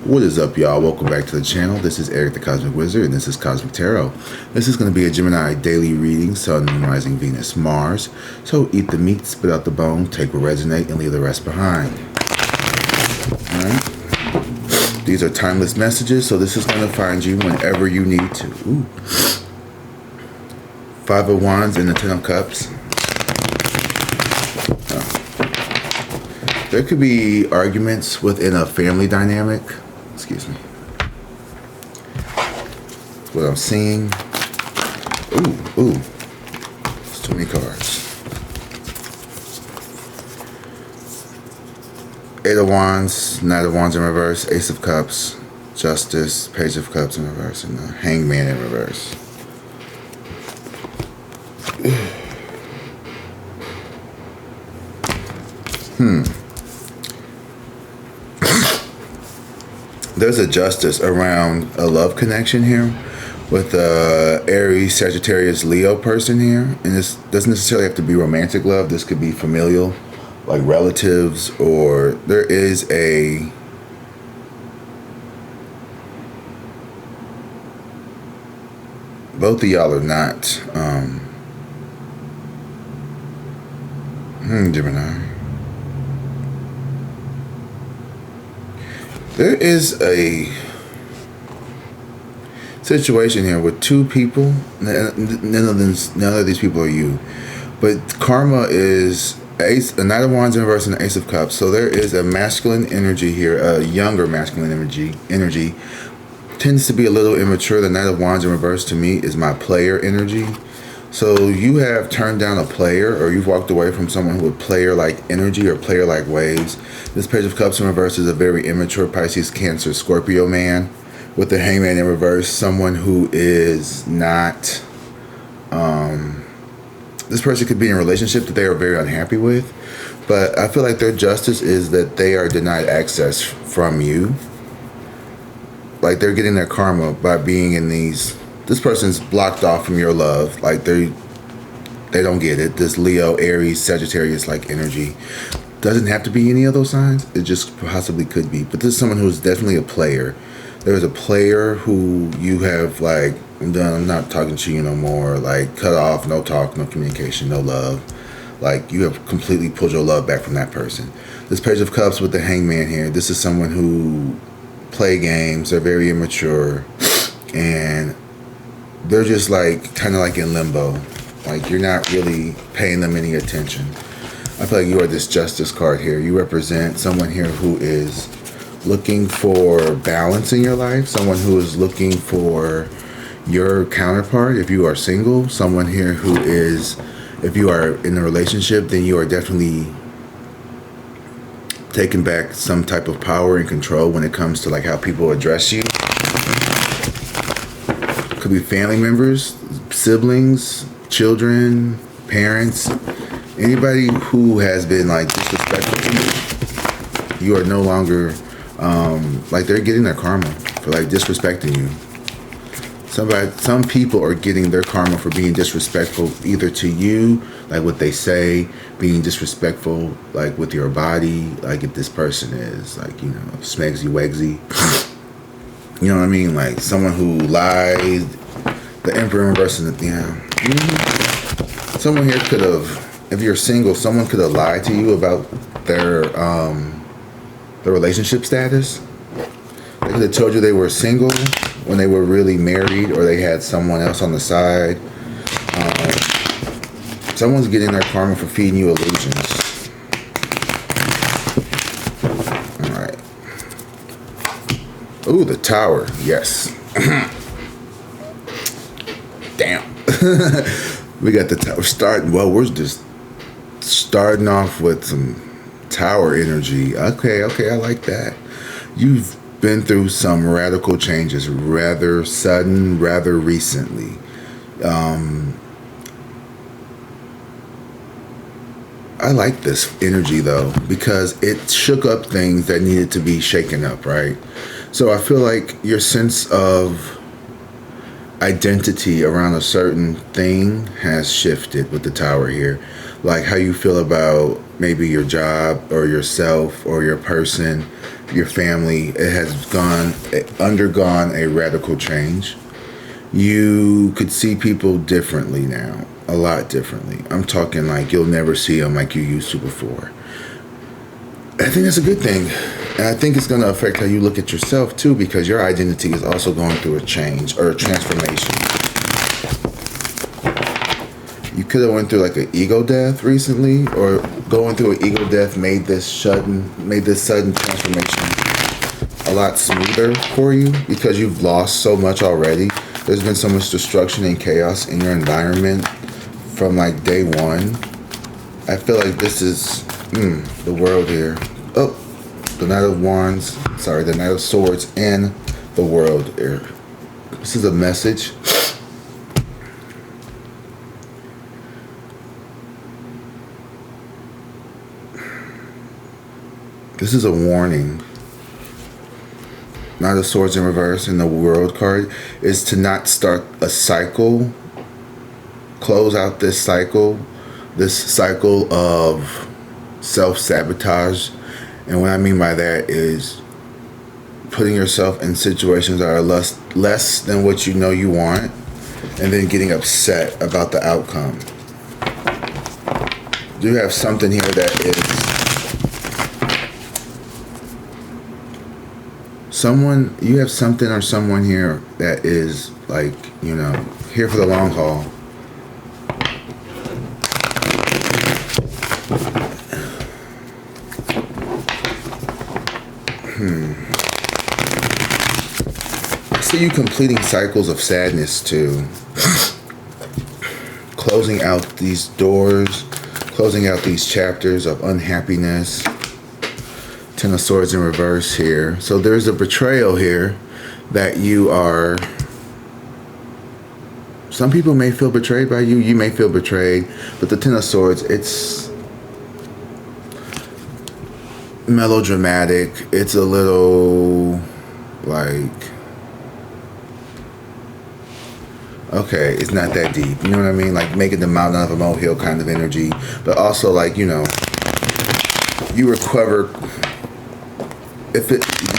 What is up, y'all? Welcome back to the channel. This is Eric the Cosmic Wizard, and this is Cosmic Tarot. This is going to be a Gemini daily reading, Sun, Moon, Rising, Venus, Mars. So eat the meat, spit out the bone, take what resonate, and leave the rest behind. Alright? These are timeless messages, so this is going to find you whenever you need to. Ooh. Five of Wands and the Ten of Cups. There could be arguments within a family dynamic. Excuse me. That's what I'm seeing. Ooh. It's too many cards. Eight of Wands, Knight of Wands in reverse, Ace of Cups, Justice, Page of Cups in reverse, and the Hangman in reverse. There's a justice around a love connection here with a Aries, Sagittarius, Leo person here. And this doesn't necessarily have to be romantic love. This could be familial, like relatives, or there is a both of y'all are not Gemini. There is a situation here with two people. None of these people are you. But karma is a Knight of Wands in reverse and an Ace of Cups. So there is a masculine energy here, a younger masculine energy. Tends to be a little immature. The Knight of Wands in reverse to me is my player energy. So you have turned down a player, or you've walked away from someone with player-like energy or player-like ways. This Page of Cups in reverse is a very immature Pisces, Cancer, Scorpio man. With the Hangman in reverse, someone who is not... this person could be in a relationship that they are very unhappy with. But I feel like their justice is that they are denied access from you. Like they're getting their karma by being in these... This person's blocked off from your love. Like they don't get it. This Leo, Aries, Sagittarius like energy doesn't have to be any of those signs. It just possibly could be. But this is someone who's definitely a player. There's a player who you have like, I'm done. I'm not talking to you no more. Like cut off, no talk, no communication, no love. Like you have completely pulled your love back from that person. This Page of Cups with the Hangman here. This is someone who play games. They're very immature and they're just like kind of like in limbo. Like you're not really paying them any attention. I feel like you are this Justice card here. You represent someone here who is looking for balance in your life. Someone who is looking for your counterpart if you are single. Someone here who is, if you are in a relationship, then you are definitely taking back some type of power and control when it comes to like how people address you. Could be family members, siblings, children, parents, anybody who has been like disrespectful to you. You are no longer like they're getting their karma for like disrespecting you. Some people are getting their karma for being disrespectful either to you, like what they say, being disrespectful like with your body, like if this person is like, you know, smegsy wegsy. You know what I mean? Like someone who lies, the Emperor in reverse, Someone here could have, if you're single, someone could have lied to you about their relationship status. They could have told you they were single when they were really married, or they had someone else on the side. Someone's getting their karma for feeding you illusions. Ooh, the Tower. Yes. Damn. We got the Tower starting. Well, we're just starting off with some Tower energy. Okay, I like that. You've been through some radical changes, rather sudden, rather recently. I like this energy, though, because it shook up things that needed to be shaken up, right? So I feel like your sense of identity around a certain thing has shifted with the Tower here. Like how you feel about maybe your job or yourself or your person your family, it has undergone a radical change. You could see people differently now, a lot differently. I'm talking like you'll never see them like you used to before. I think that's a good thing. And I think it's going to affect how you look at yourself too, because your identity is also going through a change or a transformation. You could have went through like an ego death recently, or going through an ego death made this sudden transformation a lot smoother for you, because you've lost so much already. There's been so much destruction and chaos in your environment from like day one. I feel like this is the world here. Oh, the Knight of Wands. Sorry, the Knight of Swords and the World here. This is a message. This is a warning. Knight of Swords in reverse and the World card is to not start a cycle. Close out this cycle of self-sabotage. And what I mean by that is putting yourself in situations that are less than what you know you want, and then getting upset about the outcome. You have something here that is you have something or someone here that is like, you know, here for the long haul. I see you completing cycles of sadness too. Closing out these doors, closing out these chapters of unhappiness. Ten of Swords in reverse here. So there's a betrayal here that you are... Some people may feel betrayed by you. You may feel betrayed. But the Ten of Swords, it's melodramatic. It's a little like... Okay, it's not that deep. You know what I mean? Like making the mountain out of a molehill kind of energy. But also like, you know, you recover...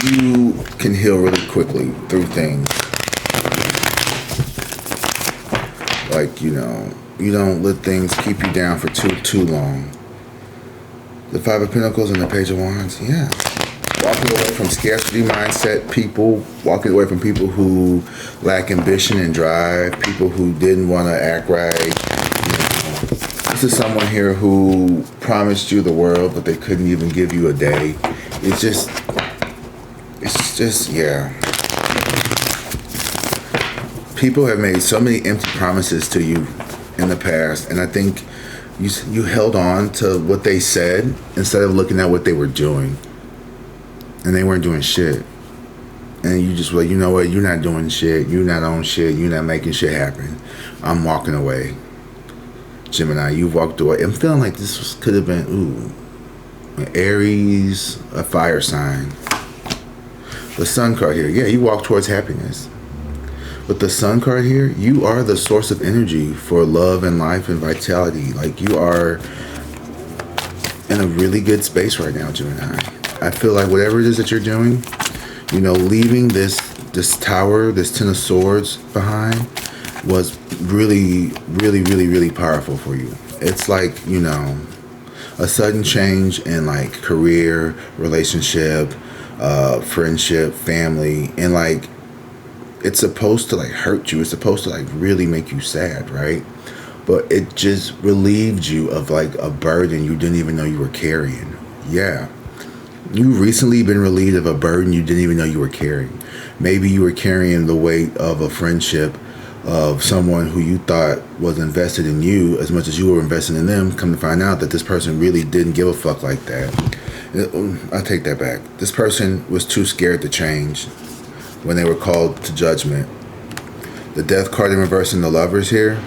you can heal really quickly through things. Like, you know, you don't let things keep you down for too long. The Five of Pentacles and the Page of Wands, yeah. Walking away from scarcity mindset people, walking away from people who lack ambition and drive, people who didn't want to act right. You know, this is someone here who promised you the world, but they couldn't even give you a day. It's just, yeah. People have made so many empty promises to you in the past, and I think you held on to what they said instead of looking at what they were doing. And they weren't doing shit. And you just were like, you know what, you're not doing shit, you're not on shit, you're not making shit happen. I'm walking away. Gemini, you walked away. I'm feeling like this could have been, an Aries, a fire sign. The Sun card here, yeah, you walk towards happiness. With the Sun card here, you are the source of energy for love and life and vitality. Like, you are in a really good space right now, Gemini. I feel like whatever it is that you're doing, you know, leaving this tower, this Ten of Swords behind was really, really, really, really powerful for you. It's like, you know, a sudden change in like career, relationship, friendship, family, and like it's supposed to like hurt you. It's supposed to like really make you sad, right? But it just relieved you of like a burden you didn't even know you were carrying. Yeah. You've recently been relieved of a burden you didn't even know you were carrying. Maybe you were carrying the weight of a friendship of someone who you thought was invested in you as much as you were invested in them. Come to find out that this person really didn't give a fuck like that. I take that back. This person was too scared to change when they were called to judgment. The Death card in reverse and the Lovers here.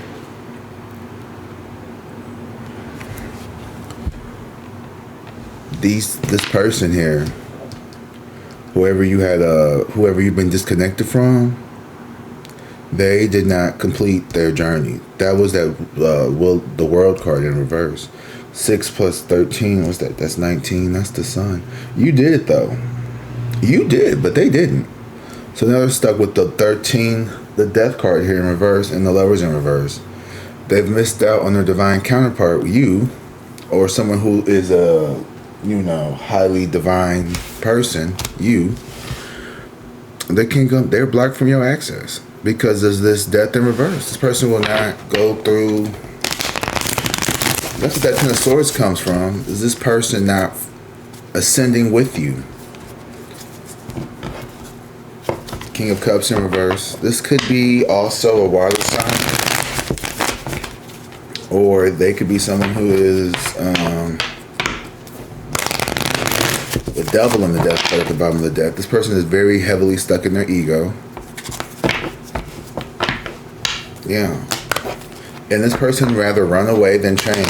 This person here, whoever you've been disconnected from, they did not complete their journey. That was the World card in reverse. 6 plus 13, what's that? That's 19. That's the Sun. You did it though. You did, but they didn't. So now they're stuck with the 13, the death card here in reverse, and the lovers in reverse. They've missed out on their divine counterpart, you, or someone who is a, highly divine person, you. They can't go, they're blocked from your access because there's this death in reverse. This person will not go through. That's what that Ten of Swords comes from. Is this person not ascending with you? King of Cups in reverse. This could be also a water sign. Or they could be someone who is the devil in the death card at the bottom of the deck. This person is very heavily stuck in their ego. Yeah. And this person rather run away than change.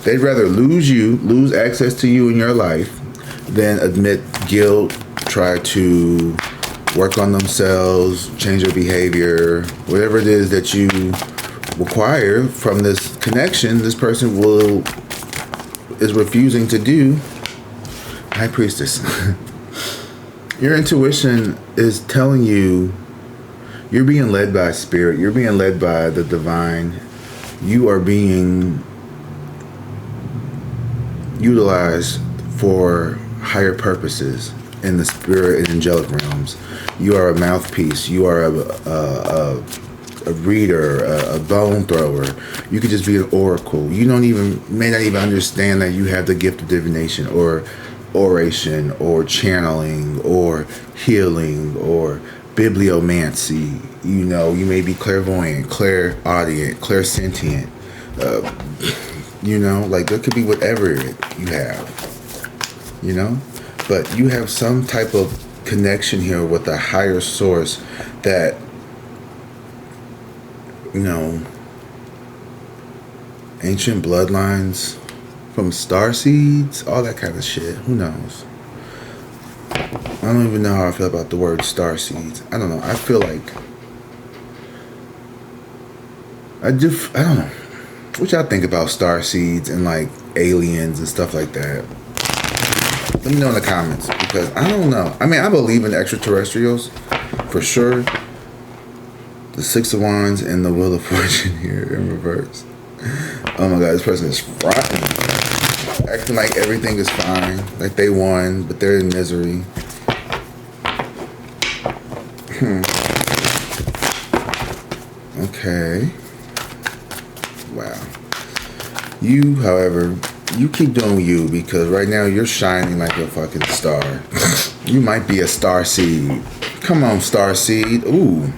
They'd rather lose access to you in your life, than admit guilt, try to work on themselves, change their behavior, whatever it is that you require from this connection. This person is refusing to do. High Priestess. Your intuition is telling you you're being led by spirit. You're being led by the divine. You are being utilized for higher purposes in the spirit and angelic realms. You are a mouthpiece. You are a reader, a bone thrower. You could just be an oracle. You may not even understand that you have the gift of divination or oration or channeling or healing or bibliomancy. You may be clairvoyant, clairaudient, clairsentient. There could be whatever you have. But you have some type of connection here with a higher source that ancient bloodlines from star seeds, all that kind of shit. Who knows? I don't even know how I feel about the word star seeds. I don't know. I feel like I don't know. What y'all think about star seeds and like aliens and stuff like that? Let me know in the comments, because I don't know. I mean, I believe in extraterrestrials for sure. The Six of Wands and the Wheel of Fortune here in reverse. Oh my God, this person is frightening. Acting like everything is fine, like they won, but they're in misery. Okay. Wow. You, however, you keep doing you, because right now you're shining like a fucking star. You might be a star seed. Come on, star seed. Ooh.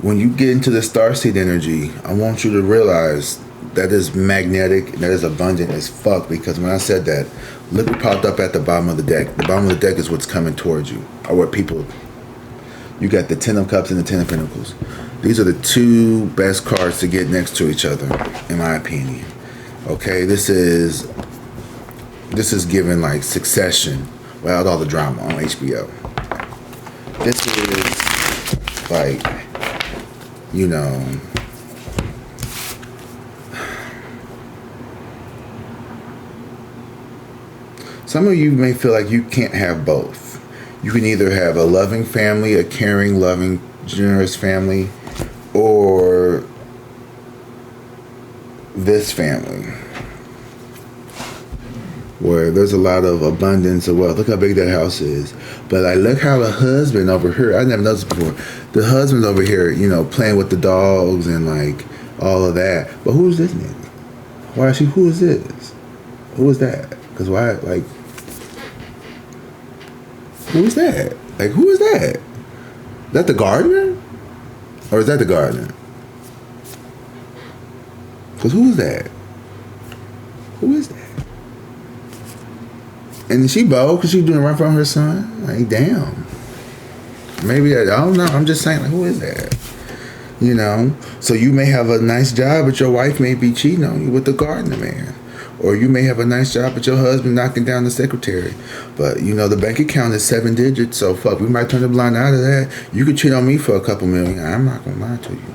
When you get into the starseed energy, I want you to realize that is magnetic, that is abundant as fuck, because when I said that, look what popped up at the bottom of the deck. The bottom of the deck is what's coming towards you, or what people... You got the Ten of Cups and the Ten of Pentacles. These are the two best cards to get next to each other, in my opinion. Okay, this is given like Succession, without all the drama on HBO. This is like... some of you may feel like you can't have both. You can either have a loving family, a caring, loving, generous family, or this family where there's a lot of abundance of wealth. Look how big that house is. But I look how the husband over here, I never noticed before, the husband's over here, playing with the dogs and like all of that. But who's this nigga? Why is who is this? Who is that? Because why, like, who is that? Like, who is that? Is that the gardener? Or is that the gardener? Because who is that? Who is that? And she bold because she's doing right from her son. Like, damn. Maybe, I don't know. I'm just saying, like, who is that? So you may have a nice job, but your wife may be cheating on you with the gardener man. Or you may have a nice job, but your husband knocking down the secretary. But, the bank account is 7 digits, so fuck, we might turn the blind eye to that. You could cheat on me for a couple million. I'm not going to lie to you.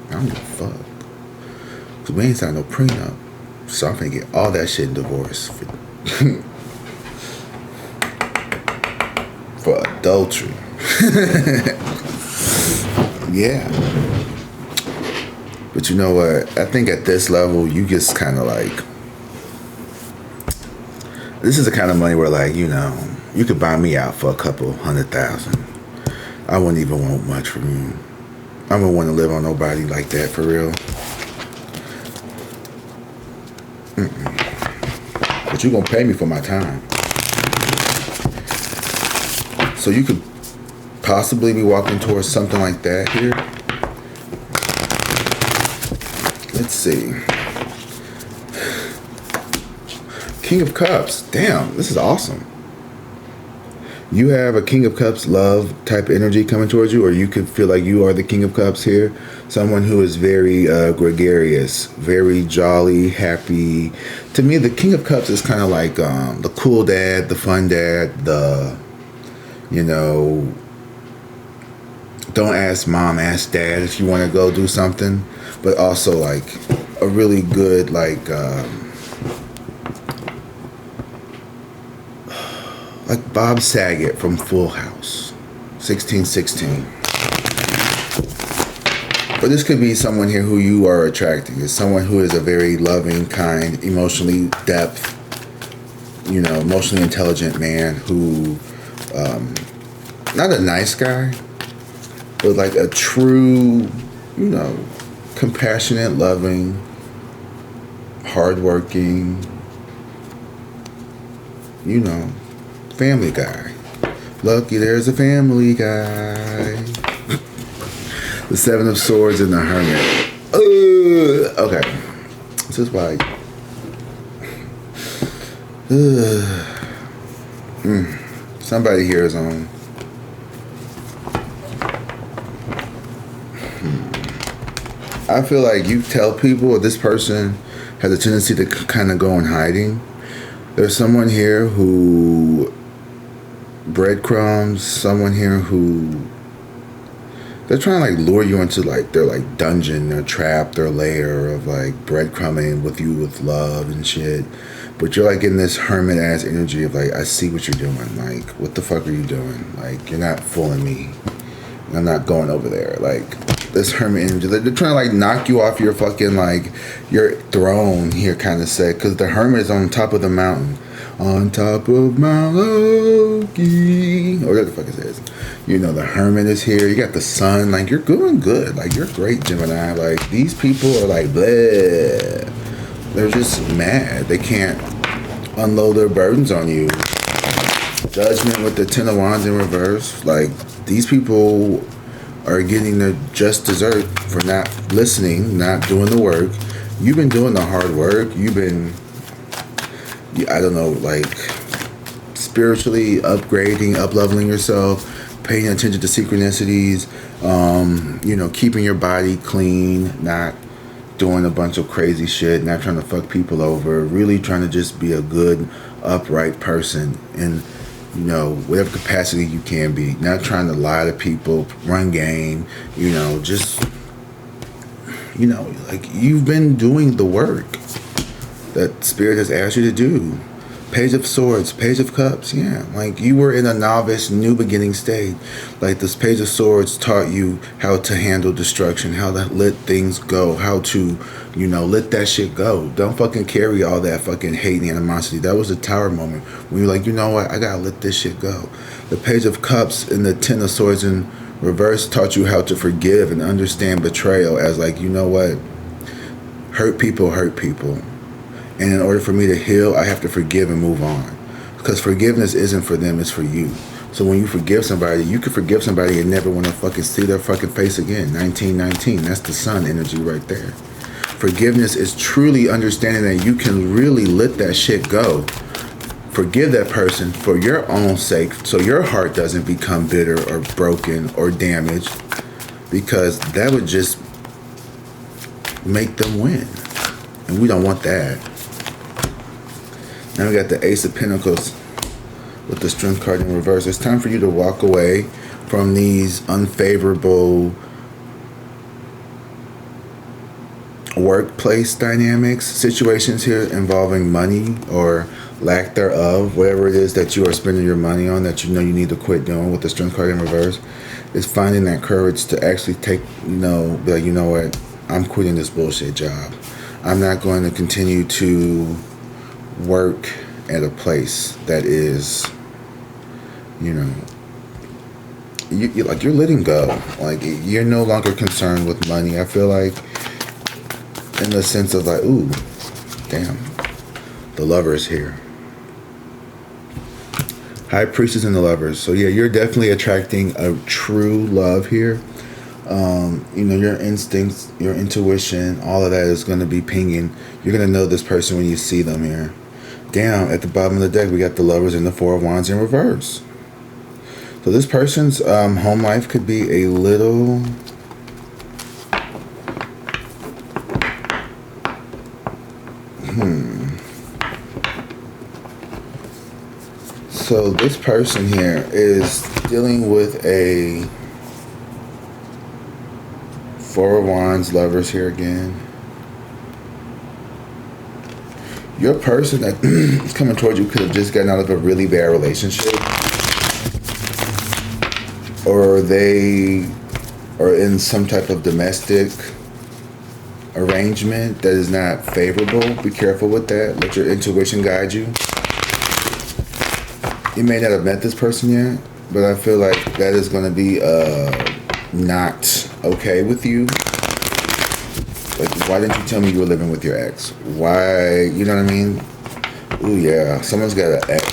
I don't give a fuck. Because we ain't signed no prenup. So I'm going to get all that shit divorced. adultery. Yeah. But you know what? I think at this level, you just kind of like, this is the kind of money where, like, you know, you could buy me out for a couple 100,000. I wouldn't even want much from you. I don't want to live on nobody like that for real. But you're going to pay me for my time. So you could possibly be walking towards something like that here. Let's see. King of Cups. Damn, this is awesome. You have a King of Cups love type energy coming towards you, or you could feel like you are the King of Cups here. Someone who is very gregarious, very jolly, happy. To me, the King of Cups is kind of like the cool dad, the fun dad, the, you know, don't ask mom, ask dad if you want to go do something. But also like a really good like Bob Saget from Full House, 1616. But this could be someone here who you are attracting. It's someone who is a very loving, kind, emotionally depth, you know, emotionally intelligent man who, not a nice guy, but like a true, you know, compassionate, loving, hardworking, you know, family guy. Lucky there's a family guy. The Seven of Swords and the Hermit. Okay. This is why. Somebody here is on. I feel like you tell people, or this person has a tendency to kind of go in hiding. There's someone here who breadcrumbs, someone here who they're trying to like lure you into like their like dungeon, their trap, their lair of like breadcrumbing with you with love and shit. But you're like in this hermit ass energy of like, I see what you're doing. Like, what the fuck are you doing? Like, you're not fooling me. I'm not going over there. Like, this hermit energy, they're trying to like knock you off your fucking like your throne here, kind of say, because the hermit is on top of the mountain, on top of Mount Loki, or whatever the fuck it says. You know, the hermit is here. You got the sun. Like, you're doing good. Like, you're great, Gemini. Like, these people are like bleh. They're just mad. They can't unload their burdens on you. Judgment with the Ten of Wands in reverse. Like, these people are getting their just dessert for not listening, not doing the work. You've been doing the hard work. You've been, I don't know, like spiritually upgrading, up-leveling yourself, paying attention to synchronicities, you know, keeping your body clean, not doing a bunch of crazy shit, not trying to fuck people over, really trying to just be a good, upright person in, you know, whatever capacity you can be. Not trying to lie to people, run game, you know, just, you know, like you've been doing the work that Spirit has asked you to do. Page of Swords, Page of Cups, yeah. Like you were in a novice, new beginning stage. Like this Page of Swords taught you how to handle destruction, how to let things go, how to, you know, let that shit go. Don't fucking carry all that fucking hate and animosity. That was a Tower moment when you're like, you know what, I gotta let this shit go. The Page of Cups and the Ten of Swords in reverse taught you how to forgive and understand betrayal as like, you know what, hurt people hurt people. And in order for me to heal, I have to forgive and move on. Because forgiveness isn't for them, it's for you. So when you forgive somebody, you can forgive somebody and never want to fucking see their fucking face again. 1919, that's the sun energy right there. Forgiveness is truly understanding that you can really let that shit go. Forgive that person for your own sake, so your heart doesn't become bitter or broken or damaged. Because that would just make them win. And we don't want that. Now we got the Ace of Pentacles with the Strength card in reverse. It's time for you to walk away from these unfavorable workplace dynamics, situations here involving money or lack thereof, whatever it is that you are spending your money on that you know you need to quit doing with the Strength card in reverse, is finding that courage to actually take, be like, you know what, I'm quitting this bullshit job. I'm not going to continue to work at a place that is, you're letting go. Like, you're no longer concerned with money. I feel like, in the sense of like, ooh, damn, the Lovers here. High Priestess and the Lovers. So yeah, you're definitely attracting a true love here. Your instincts, your intuition, all of that is going to be pinging. You're going to know this person when you see them here. Down at the bottom of the deck, we got the Lovers and the Four of Wands in reverse. So this person's home life could be a little... So this person here is dealing with a Four of Wands, Lovers here again. Your person that is coming towards you could have just gotten out of a really bad relationship, or they are in some type of domestic arrangement that is not favorable. Be careful with that. Let your intuition guide you. You may not have met this person yet, but I feel like that is going to be not okay with you. Like, why didn't you tell me you were living with your ex? Why, you know what I mean? Ooh, yeah, someone's got an ex,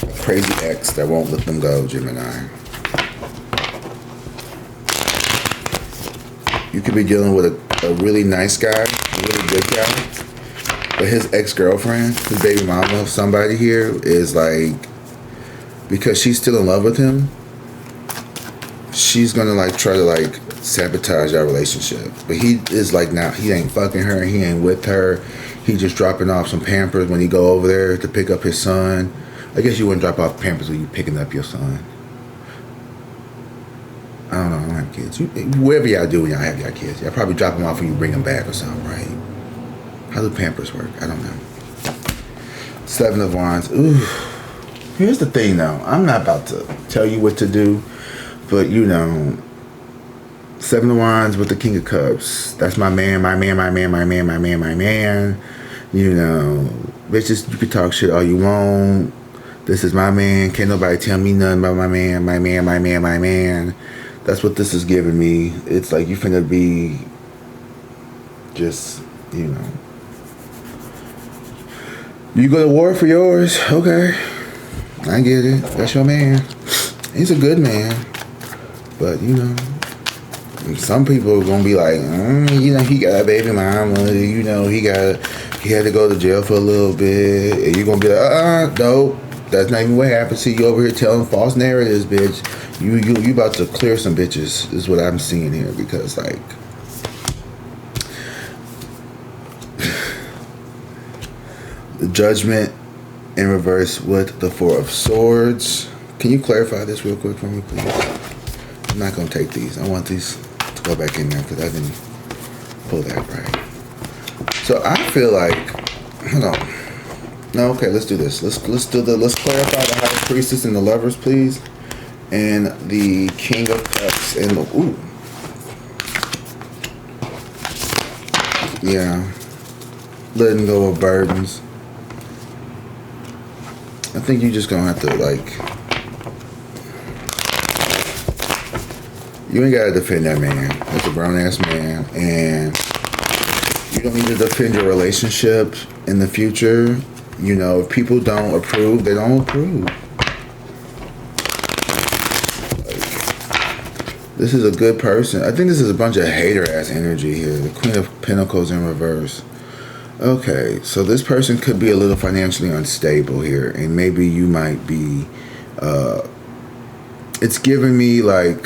a crazy ex that won't let them go, Gemini. You could be dealing with a really nice guy, a really good guy, but his ex-girlfriend, his baby mama of somebody here, is like, because she's still in love with him, she's gonna like try to like sabotage our relationship. But he is like, now he ain't fucking her, he ain't with her, he just dropping off some Pampers when he go over there to pick up his son. I guess you wouldn't drop off Pampers when you picking up your son. I don't know, I don't have kids. Whatever y'all do when y'all have y'all kids, y'all probably drop them off when you bring them back or something, right? How do Pampers work? I don't know. Seven of Wands. Ooh. Here's the thing though, I'm not about to tell you what to do, but Seven of Wands with the King of Cups. That's my man, my man, my man, my man, my man, my man. Bitches, you can talk shit all you want. This is my man. Can't nobody tell me nothing about my man, my man, my man, my man. That's what this is giving me. It's like you finna be just, you go to war for yours. Okay. I get it. That's your man. He's a good man. But, some people are going to be like, he got a baby mama. He had to go to jail for a little bit. And you're going to be like, nope. That's not even what happened. See, you over here telling false narratives, bitch. You about to clear some bitches is what I'm seeing here. Because, like, the Judgment in reverse with the Four of Swords. Can you clarify this real quick for me, please? I'm not going to take these. I want these to go back in there because I didn't pull that right. So I feel like, hold on. No, okay, let's do this. Let's clarify the High Priestess and the Lovers, please. And the King of Cups and the, ooh. Yeah. Letting go of burdens. I think you're just gonna have to, like, you ain't gotta defend that man. That's a grown ass man, and you don't need to defend your relationship in the future. If people don't approve, they don't approve. Like, this is a good person. I think this is a bunch of hater ass energy here. The Queen of Pentacles in reverse. Okay, so this person could be a little financially unstable here, and maybe you might be, it's giving me like,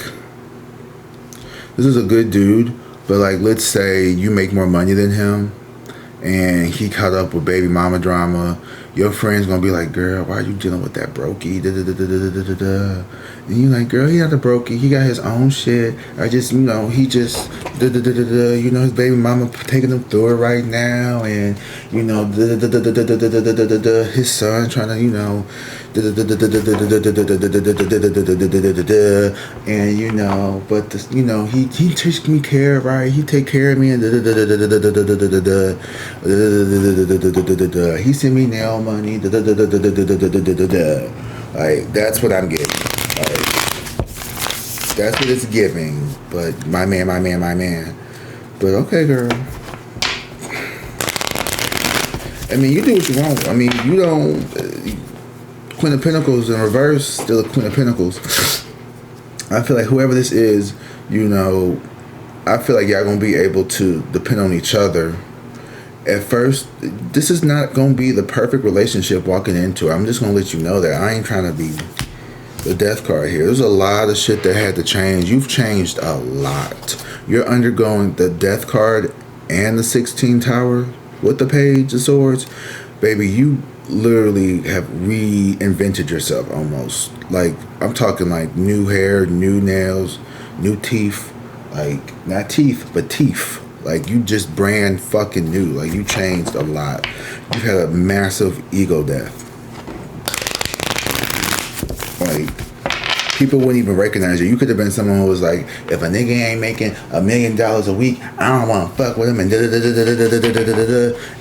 this is a good dude, but like, let's say you make more money than him, and he caught up with baby mama drama. Your friend's gonna be like, girl, why are you dealing with that brokey? Da, da, da, da, da, da, da. And you're like, girl, he not a brokey. He got his own shit. I just, he just You know, his baby mama taking him through it right now, and you know, his son trying to, you know, and you know, but this, you know, he takes me care, right? He take care of me, and he send me nail money, like that's what I'm getting. Like, that's what it's giving. But my man. But okay, girl. I mean, you do what you want. I mean, you don't. Queen of Pentacles in reverse, still a Queen of Pentacles. I feel like whoever this is, you know, I feel like y'all gonna be able to depend on each other. At first, this is not gonna be the perfect relationship walking into it. I'm just gonna let you know that I ain't trying to be the death card here. There's a lot of shit that had to change. You've changed a lot. You're undergoing the death card and the 16 tower with the page of swords. Baby, you literally have reinvented yourself almost. Like, I'm talking like new hair, new nails, new teeth. Like, not teeth, but teeth. Like, you just brand fucking new. Like, you changed a lot. You've had a massive ego death. Like, people wouldn't even recognize you. You could have been someone who was like, if a nigga ain't making $1 million a week, I don't want to fuck with him, and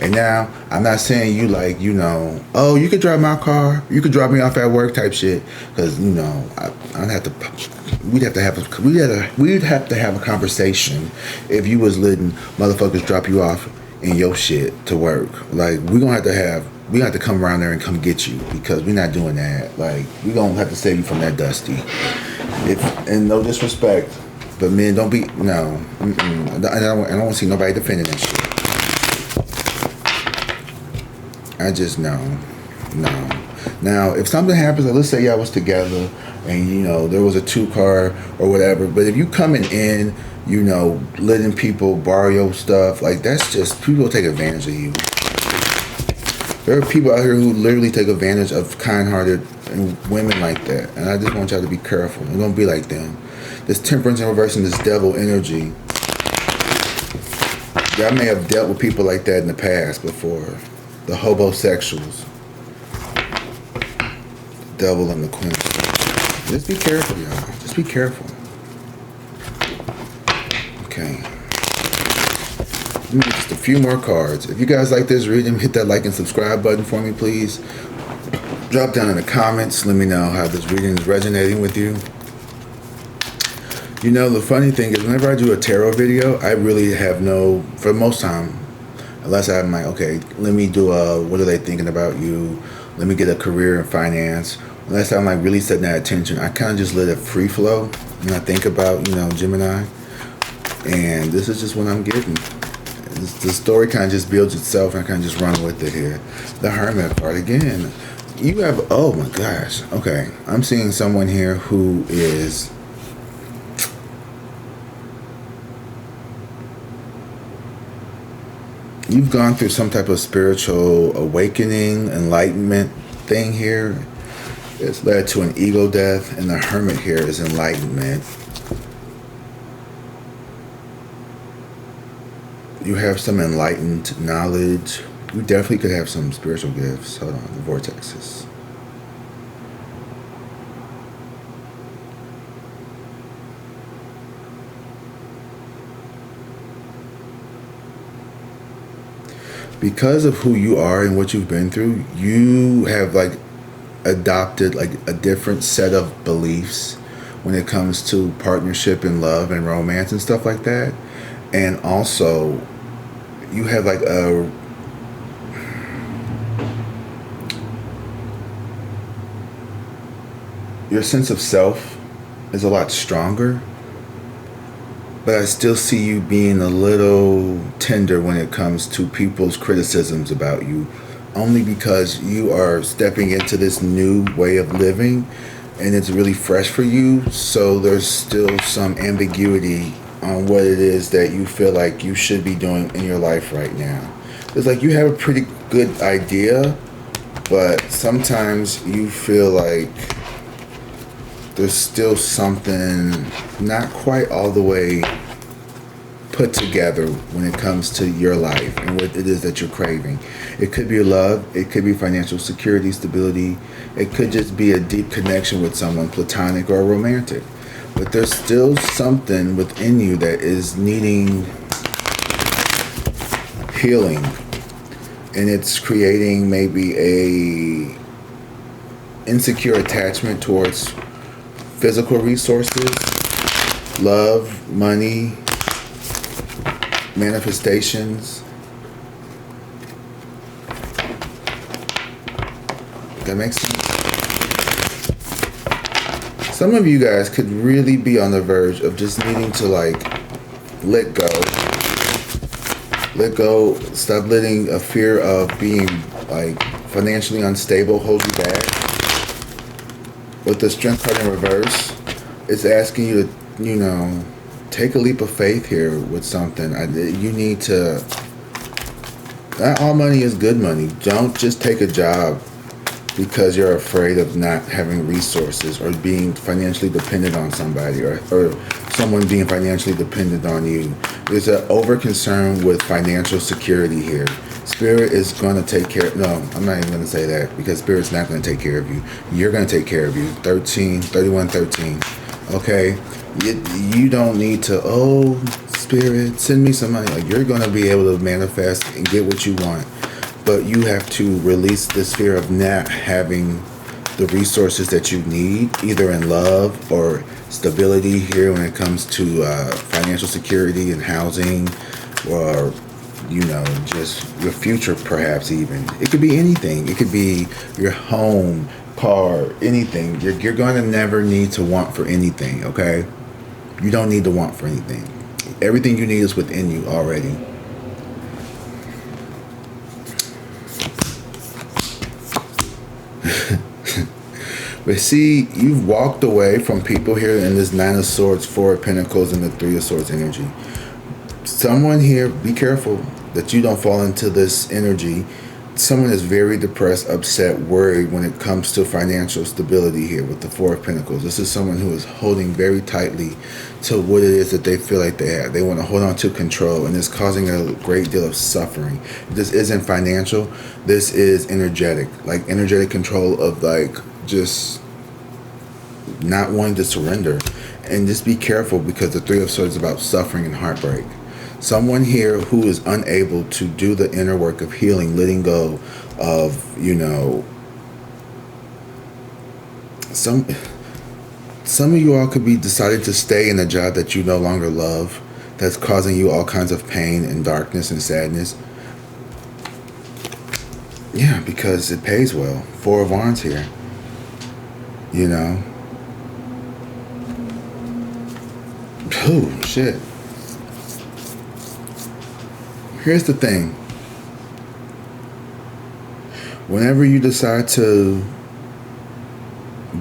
and now I'm not saying you like, you know, oh, you could drive my car, you could drop me off at work type shit, because you know, I'd have to, we'd have to have a conversation if you was letting motherfuckers drop you off in your shit to work. Like, we have to come around there and come get you, because we're not doing that. Like, we gonna have to save you from that, Dusty. And no disrespect, but men, don't be, no. I don't want to see nobody defending that shit. I just, no. Now, if something happens, like, let's say y'all was together, and, you know, there was a 2-car or whatever, but if you coming in, you know, letting people borrow your stuff, like, that's just, people take advantage of you. There are people out here who literally take advantage of kind-hearted women like that. And I just want y'all to be careful. Don't be like them. This temperance in reverse and this devil energy. Y'all may have dealt with people like that in the past before. The hobosexuals. The devil and the queen. Just be careful, y'all. Just be careful. Okay. Let me get just a few more cards. If you guys like this reading, hit that like and subscribe button for me, please. Drop down in the comments. Let me know how this reading is resonating with you. You know, the funny thing is, whenever I do a tarot video, I really have no, for most time, unless I'm like, okay, let me do a, what are they thinking about you? Let me get a career in finance. Unless I'm like really setting that attention, I kind of just let it free flow. And I think about, you know, Gemini. And this is just what I'm getting. The story kind of just builds itself, and I kind of just run with it here. The Hermit part again. You have, oh my gosh. Okay, I'm seeing someone here who is, you've gone through some type of spiritual awakening, enlightenment thing here. It's led to an ego death, and the Hermit here is enlightenment. You have some enlightened knowledge. You definitely could have some spiritual gifts. Hold on, the vortexes. Because of who you are and what you've been through, you have like adopted like a different set of beliefs when it comes to partnership and love and romance and stuff like that. And also, you have like a, your sense of self is a lot stronger, but I still see you being a little tender when it comes to people's criticisms about you, only because you are stepping into this new way of living and it's really fresh for you. So there's still some ambiguity on what it is that you feel like you should be doing in your life right now. It's like you have a pretty good idea, but sometimes you feel like there's still something not quite all the way put together when it comes to your life and what it is that you're craving. It could be love, it could be financial security, stability, it could just be a deep connection with someone, platonic or romantic. But there's still something within you that is needing healing, and it's creating maybe a insecure attachment towards physical resources, love, money, manifestations. That makes sense. Some of you guys could really be on the verge of just needing to like let go. Let go. Stop letting a fear of being like financially unstable hold you back. With the Strength card in reverse, it's asking you to, you know, take a leap of faith here with something. You need to. Not all money is good money. Don't just take a job because you're afraid of not having resources or being financially dependent on somebody or someone being financially dependent on you. There's an over concern with financial security here. Spirit is going to take care. No, I'm not even going to say that, because Spirit's not going to take care of you. You're going to take care of you. 3113. Okay? You don't need to, oh, Spirit, send me some money. Like, you're going to be able to manifest and get what you want. But you have to release this fear of not having the resources that you need, either in love or stability here when it comes to financial security and housing, or, you know, just your future perhaps even. It could be anything. It could be your home, car, anything. You're going to never need to want for anything, okay? You don't need to want for anything. Everything you need is within you already. But see, you've walked away from people here in this Nine of Swords, Four of Pentacles, and the Three of Swords energy. Someone here, be careful that you don't fall into this energy. Someone is very depressed, upset, worried when it comes to financial stability here with the Four of Pentacles. This is someone who is holding very tightly to what it is that they feel like they have. They want to hold on to control, and it's causing a great deal of suffering. This isn't financial. This is energetic, like energetic control of like just not wanting to surrender. And just be careful, because the Three of Swords is about suffering and heartbreak. Someone here who is unable to do the inner work of healing, letting go of, you know, some of you all could be deciding to stay in a job that you no longer love, that's causing you all kinds of pain and darkness and sadness. Yeah, because it pays well. Four of Wands here. You know. Oh, shit. Here's the thing. Whenever you decide to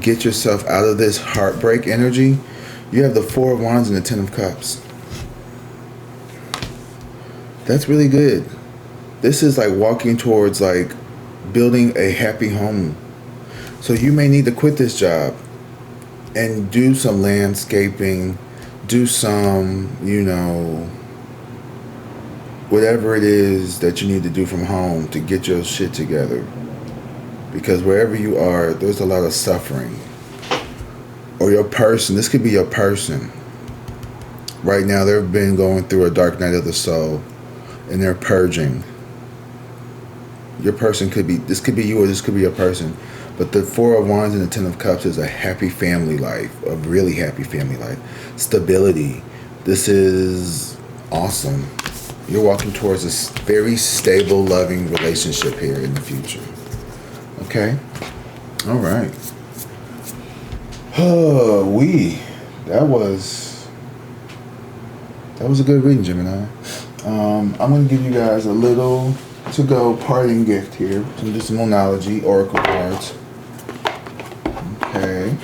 get yourself out of this heartbreak energy, you have the Four of Wands and the Ten of Cups. That's really good. This is like walking towards like building a happy home. So you may need to quit this job and do some landscaping, do some, you know, whatever it is that you need to do from home to get your shit together. Because wherever you are, there's a lot of suffering. Or your person, this could be your person. Right now, they've been going through a dark night of the soul, and they're purging. Your person could be, this could be you, or this could be your person. But the Four of Wands and the Ten of Cups is a happy family life, a really happy family life. Stability. This is awesome. You're walking towards a very stable, loving relationship here in the future. Okay? All right. Oh, that was a good reading, Gemini. I'm going to give you guys a little to-go parting gift here. Some Monology, Oracle cards. Okay.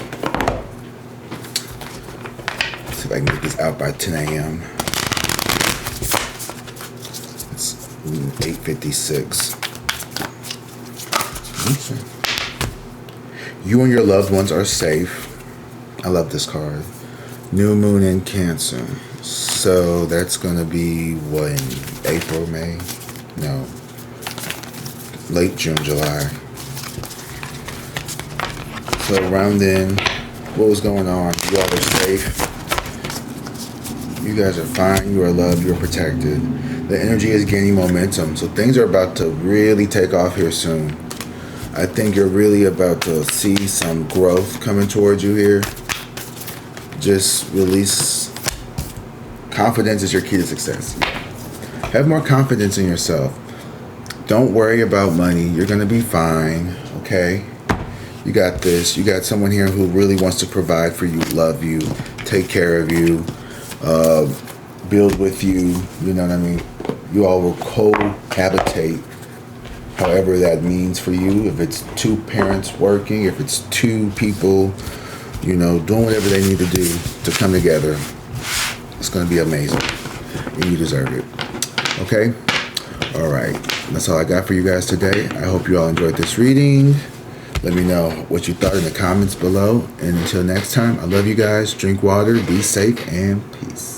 Let's see if I can get this out by 10 a.m. It's 8:56. Okay. You and your loved ones are safe. I love this card. New Moon in Cancer. So that's going to be what, in April, May? No. Late June, July. So around then, what was going on? You all are safe. You guys are fine. You are loved. You are protected. The energy is gaining momentum. So things are about to really take off here soon. I think you're really about to see some growth coming towards you here. Just release. Confidence is your key to success. Have more confidence in yourself. Don't worry about money. You're going to be fine. Okay? You got this. You got someone here who really wants to provide for you, love you, take care of you, build with you. You know what I mean? You all will cohabitate, however that means for you. If it's two parents working, if it's two people, you know, doing whatever they need to do to come together. It's going to be amazing. And you deserve it. Okay? All right. That's all I got for you guys today. I hope you all enjoyed this reading. Let me know what you thought in the comments below. And until next time, I love you guys. Drink water, be safe, and peace.